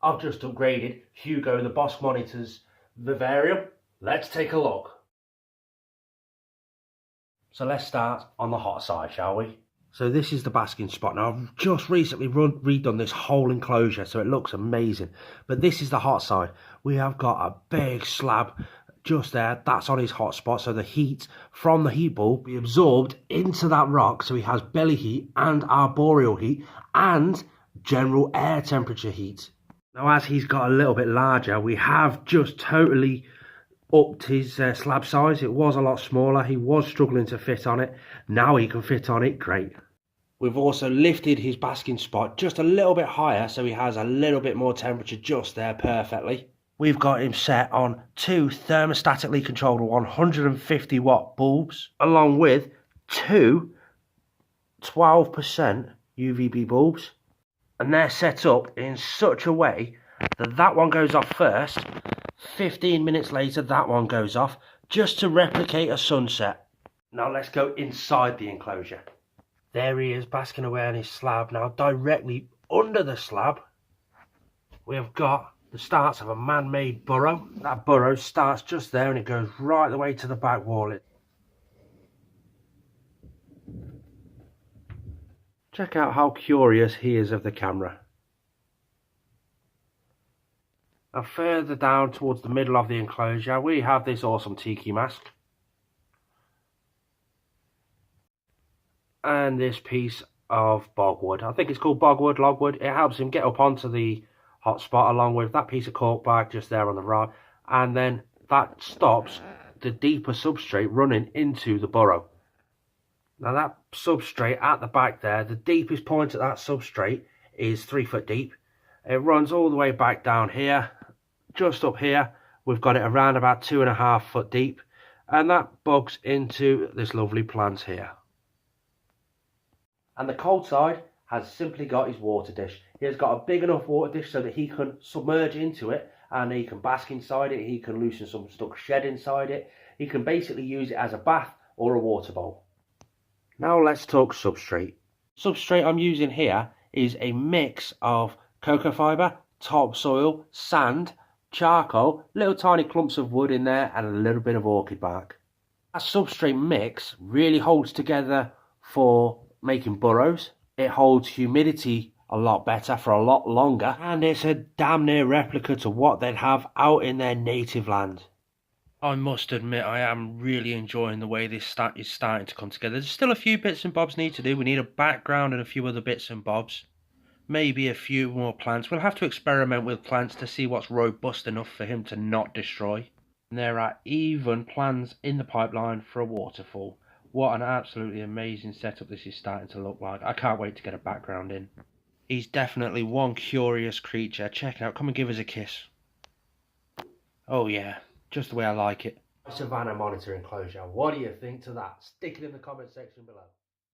I've just upgraded Hugo the Bosc Monitor's vivarium. Let's take a look. So let's start on the hot side, shall we? So this is the basking spot. Now I've just recently redone this whole enclosure, so it looks amazing. But this is the hot side. We have got a big slab just there. That's on his hot spot. So the heat from the heat bulb be absorbed into that rock. So he has belly heat and arboreal heat and general air temperature heat. Now as he's got a little bit larger, we have just totally upped his slab size. It was a lot smaller. He was struggling to fit on it. Now he can fit on it great. We've also lifted his basking spot just a little bit higher, so he has a little bit more temperature just there perfectly. We've got him set on 2 thermostatically controlled 150 watt bulbs, along with 2 12% UVB bulbs, and they're set up in such a way that that one goes off first. 15 minutes later, that one goes off, just to replicate a sunset. Now let's go inside the enclosure. There he is, basking away on his slab. Now directly under the slab, we have got the starts of a man-made burrow. That burrow starts just there and it goes right the way to the back wall. Check out how curious he is of the camera. Now further down towards the middle of the enclosure, we have this awesome tiki mask. And this piece of bogwood. I think it's called bogwood, logwood. It helps him get up onto the hot spot, along with that piece of cork bark just there on the right. And then that stops the deeper substrate running into the burrow. Now that substrate at the back there, the deepest point of that substrate is 3 foot deep. It runs all the way back down here. Just up here, we've got it around about 2.5 foot deep, and that bugs into this lovely plant here. And the cold side has simply got his water dish. He has got a big enough water dish so that he can submerge into it, and he can bask inside it. He can loosen some stuck shed inside it. He can basically use it as a bath or a water bowl. Now let's talk substrate. Substrate I'm using here is a mix of cocoa fibre, topsoil, sand, charcoal, little tiny clumps of wood in there, and a little bit of orchid bark. That substrate mix really holds together for making burrows. It holds humidity a lot better for a lot longer, and it's a damn near replica to what they'd have out in their native land. I must admit, I am really enjoying the way this is starting to come together. There's still a few bits and bobs need to do. We need a background and a few other bits and bobs. Maybe a few more plants. We'll have to experiment with plants to see what's robust enough for him to not destroy. And there are even plans in the pipeline for a waterfall. What an absolutely amazing setup this is starting to look like. I can't wait to get a background in. He's definitely one curious creature. Check it out. Come and give us a kiss. Oh yeah, just the way I like it. Savannah monitor enclosure. What do you think to that? Stick it in the comment section below.